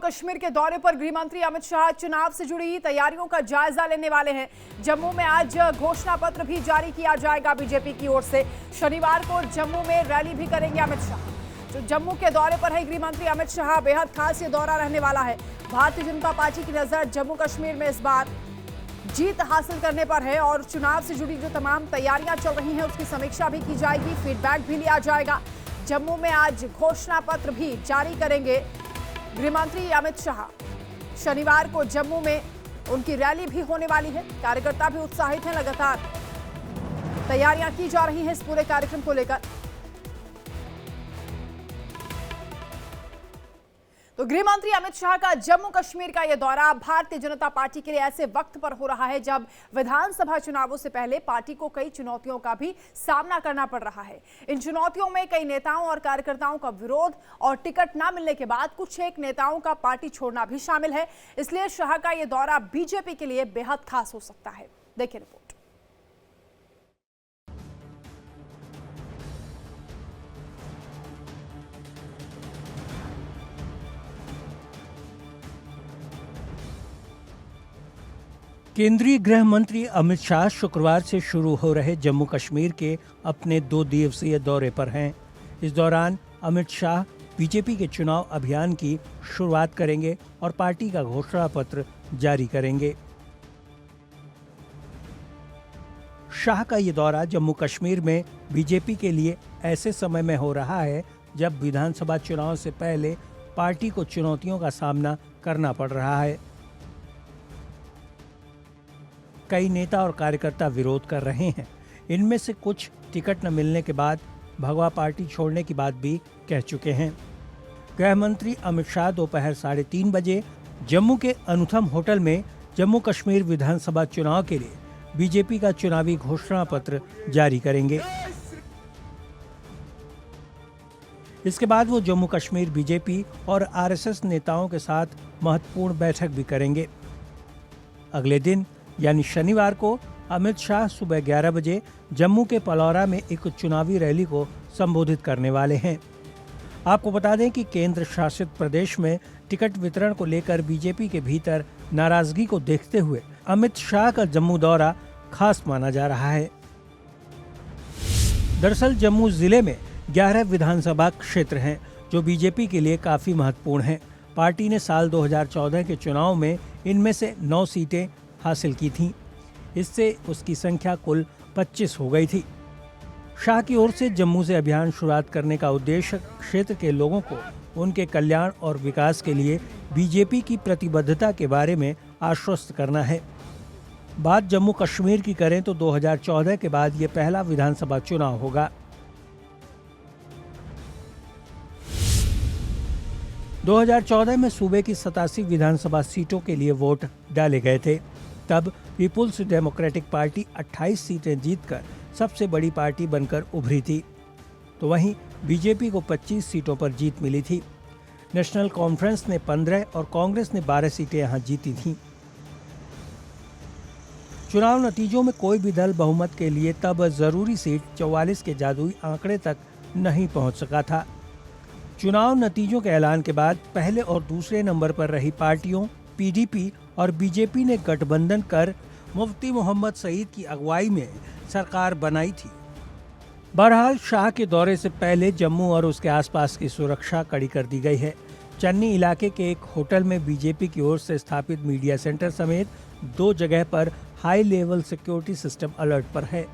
कश्मीर के दौरे पर गृह मंत्री अमित शाह चुनाव से जुड़ी तैयारियों का जायजा लेने वाले हैं। जम्मू में आज घोषणा पत्र भी जारी किया जाएगा बीजेपी की ओर से। शनिवार को जम्मू में रैली भी करेंगे अमित शाह। जो जम्मू के दौरे पर है गृह मंत्री अमित शाह, बेहद खास ये दौरा रहने वाला है। भारतीय जनता पार्टी की नजर जम्मू कश्मीर में इस बार जीत हासिल करने पर है और चुनाव से जुड़ी जो तमाम तैयारियां चल रही हैं उसकी समीक्षा भी की जाएगी, फीडबैक भी लिया जाएगा। जम्मू में आज घोषणा पत्र भी जारी करेंगे गृह मंत्री अमित शाह। शनिवार को जम्मू में उनकी रैली भी होने वाली है। कार्यकर्ता भी उत्साहित हैं, लगातार तैयारियां की जा रही हैं इस पूरे कार्यक्रम को लेकर। तो गृह मंत्री अमित शाह का जम्मू कश्मीर का यह दौरा भारतीय जनता पार्टी के लिए ऐसे वक्त पर हो रहा है जब विधानसभा चुनावों से पहले पार्टी को कई चुनौतियों का भी सामना करना पड़ रहा है। इन चुनौतियों में कई नेताओं और कार्यकर्ताओं का विरोध और टिकट न मिलने के बाद कुछ एक नेताओं का पार्टी छोड़ना भी शामिल है। इसलिए शाह का यह दौरा बीजेपी के लिए बेहद खास हो सकता है। देखिए रिपोर्ट। केंद्रीय गृह मंत्री अमित शाह शुक्रवार से शुरू हो रहे जम्मू कश्मीर के अपने 2 दिवसीय दौरे पर हैं। इस दौरान अमित शाह बीजेपी के चुनाव अभियान की शुरुआत करेंगे और पार्टी का घोषणा पत्र जारी करेंगे। शाह का ये दौरा जम्मू कश्मीर में बीजेपी के लिए ऐसे समय में हो रहा है जब विधानसभा चुनाव से पहले पार्टी को चुनौतियों का सामना करना पड़ रहा है। कई नेता और कार्यकर्ता विरोध कर रहे हैं। इनमें से कुछ टिकट न मिलने के बाद भगवा पार्टी छोड़ने की बात भी कह चुके हैं। गृह मंत्री अमित शाह दोपहर 3:30 बजे जम्मू के अनुथम होटल में जम्मू कश्मीर विधानसभा चुनाव के लिए बीजेपी का चुनावी घोषणा पत्र जारी करेंगे। इसके बाद वो जम्मू कश्मीर बीजेपी और आरएसएस नेताओं के साथ महत्वपूर्ण बैठक भी करेंगे। अगले दिन यानी शनिवार को अमित शाह सुबह 11 बजे जम्मू के पलौरा में एक चुनावी रैली को संबोधित करने वाले हैं। आपको बता दें कि केंद्र शासित प्रदेश में टिकट वितरण को लेकर बीजेपी के भीतर नाराजगी को देखते हुए अमित शाह का जम्मू दौरा खास माना जा रहा है। दरअसल जम्मू जिले में 11 विधानसभा क्षेत्र हैं जो बीजेपी के लिए काफी महत्वपूर्ण हैं। पार्टी ने साल 2014 के चुनाव में इनमें से 9 सीटें हासिल की थीं। इससे उसकी संख्या कुल 25 हो गई थी। शाह की ओर से जम्मू से अभियान शुरुआत करने का उद्देश्य क्षेत्र के लोगों को उनके कल्याण और विकास के लिए बीजेपी की प्रतिबद्धता के बारे में आश्वस्त करना है। बात जम्मू कश्मीर की करें तो 2014 के बाद ये पहला विधानसभा चुनाव होगा। 2014 में सूबे की 87 विधानसभा सीटों के लिए वोट डाले गए थे। तब पीपुल्स डेमोक्रेटिक पार्टी 28 सीटें जीतकर सबसे बड़ी पार्टी बनकर उभरी थी, तो वहीं बीजेपी को 25 सीटों पर जीत मिली थी। नेशनल कॉन्फ्रेंस ने 15 और कांग्रेस ने 12 सीटें यहां जीती थीं। चुनाव नतीजों में कोई भी दल बहुमत के लिए तब जरूरी सीट 44 के जादुई आंकड़े तक नहीं पहुंच सका था। चुनाव नतीजों के ऐलान के बाद पहले और दूसरे नंबर पर रही पार्टियों पीडीपी और बीजेपी ने गठबंधन कर मुफ्ती मोहम्मद सईद की अगुवाई में सरकार बनाई थी। बहरहाल शाह के दौरे से पहले जम्मू और उसके आसपास की सुरक्षा कड़ी कर दी गई है। चन्नी इलाके के एक होटल में बीजेपी की ओर से स्थापित मीडिया सेंटर समेत 2 जगह पर high level security system alert पर है।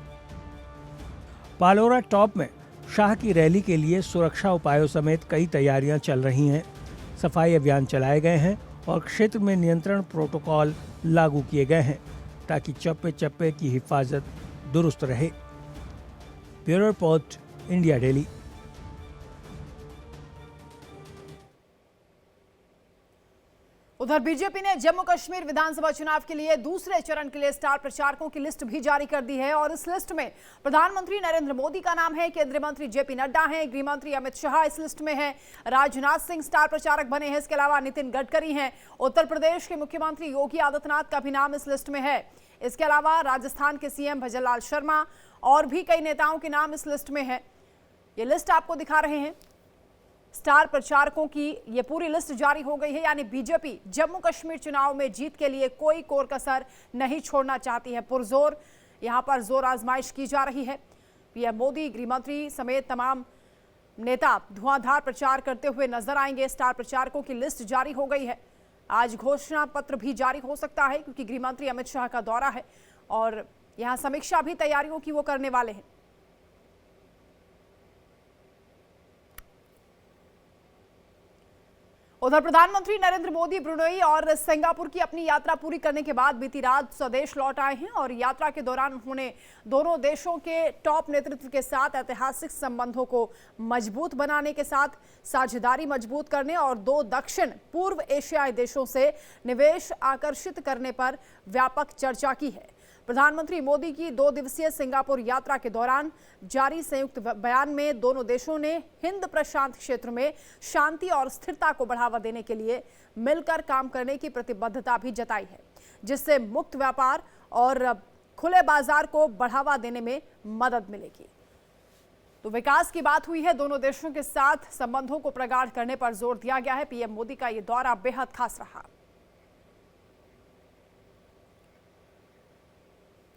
पालोरा टॉप में शाह की रैली के लिए सुरक्षा उपायों समेत कई तैयारियां चल रही हैं। सफाई अभियान चलाए गए हैं और क्षेत्र में नियंत्रण प्रोटोकॉल लागू किए गए हैं ताकि चप्पे चप्पे की हिफाजत दुरुस्त रहे। Bureau report, India daily. उधर बीजेपी ने जम्मू कश्मीर विधानसभा चुनाव के लिए दूसरे चरण के लिए स्टार प्रचारकों की लिस्ट भी जारी कर दी है और इस लिस्ट में प्रधानमंत्री नरेंद्र मोदी का नाम है, केंद्रीय मंत्री जेपी नड्डा हैं, गृह मंत्री अमित शाह इस लिस्ट में हैं, राजनाथ सिंह स्टार प्रचारक बने हैं। इसके अलावा नितिन गडकरी हैं, उत्तर प्रदेश के मुख्यमंत्री योगी आदित्यनाथ का भी नाम इस लिस्ट में है। इसके अलावा राजस्थान के सीएम भजनलाल शर्मा और भी कई नेताओं के नाम इस लिस्ट में है। ये लिस्ट आपको दिखा रहे हैं। स्टार प्रचारकों की ये पूरी लिस्ट जारी हो गई है, यानी बीजेपी जम्मू कश्मीर चुनाव में जीत के लिए कोई कोर कसर नहीं छोड़ना चाहती है। पुरजोर यहां पर जोर आजमाइश की जा रही है। पीएम मोदी, गृह मंत्री समेत तमाम नेता धुआंधार प्रचार करते हुए नजर आएंगे। स्टार प्रचारकों की लिस्ट जारी हो गई है। आज घोषणा पत्र भी जारी हो सकता है क्योंकि गृह मंत्री अमित शाह का दौरा है और यहां समीक्षा भी तैयारियों की वो करने वाले हैं। उधर प्रधानमंत्री नरेंद्र मोदी ब्रुनेई और सिंगापुर की अपनी यात्रा पूरी करने के बाद बीती रात स्वदेश लौट आए हैं और यात्रा के दौरान उन्होंने दोनों देशों के टॉप नेतृत्व के साथ ऐतिहासिक संबंधों को मजबूत बनाने के साथ साझेदारी मजबूत करने और दो दक्षिण पूर्व एशियाई देशों से निवेश आकर्षित करने पर व्यापक चर्चा की है। प्रधानमंत्री मोदी की 2 दिवसीय सिंगापुर यात्रा के दौरान जारी संयुक्त बयान में दोनों देशों ने हिंद प्रशांत क्षेत्र में शांति और स्थिरता को बढ़ावा देने के लिए मिलकर काम करने की प्रतिबद्धता भी जताई है, जिससे मुक्त व्यापार और खुले बाजार को बढ़ावा देने में मदद मिलेगी। तो विकास की बात हुई है, दोनों देशों के साथ संबंधों को प्रगाढ़ करने पर जोर दिया गया है। पीएम मोदी का यह दौरा बेहद खास रहा।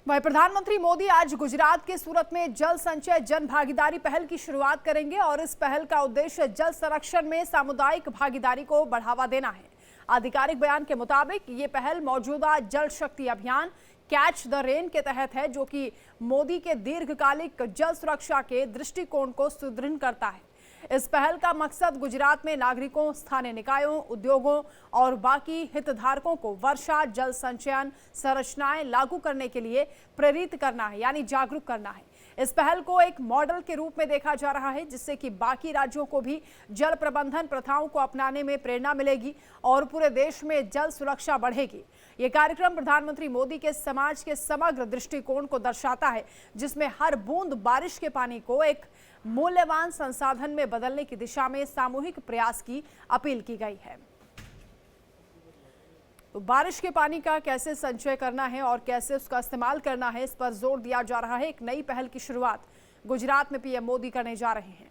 वहीं प्रधानमंत्री मोदी आज गुजरात के सूरत में जल संचय जन भागीदारी पहल की शुरुआत करेंगे और इस पहल का उद्देश्य जल संरक्षण में सामुदायिक भागीदारी को बढ़ावा देना है। आधिकारिक बयान के मुताबिक ये पहल मौजूदा जल शक्ति अभियान कैच द रेन के तहत है, जो कि मोदी के दीर्घकालिक जल सुरक्षा के दृष्टिकोण को सुदृढ़ करता है। इस पहल का मकसद गुजरात में नागरिकों, स्थानीय निकायों, उद्योगों और बाकी हितधारकों को वर्षा जल संचयन संरचनाएं लागू करने के लिए प्रेरित करना है, यानी जागरूक करना है। इस पहल को एक मॉडल के रूप में देखा जा रहा है, जिससे कि बाकी राज्यों को भी जल प्रबंधन प्रथाओं को अपनाने में प्रेरणा मिलेगी और पूरे देश में जल सुरक्षा बढ़ेगी। ये कार्यक्रम प्रधानमंत्री मोदी के समाज के समग्र दृष्टिकोण को दर्शाता है, जिसमें हर बूंद बारिश के पानी को एक मूल्यवान संसाधन में बदलने की दिशा में सामूहिक प्रयास की अपील की गई है। तो बारिश के पानी का कैसे संचय करना है और कैसे उसका इस्तेमाल करना है, इस पर जोर दिया जा रहा है। एक नई पहल की शुरुआत गुजरात में पीएम मोदी करने जा रहे हैं।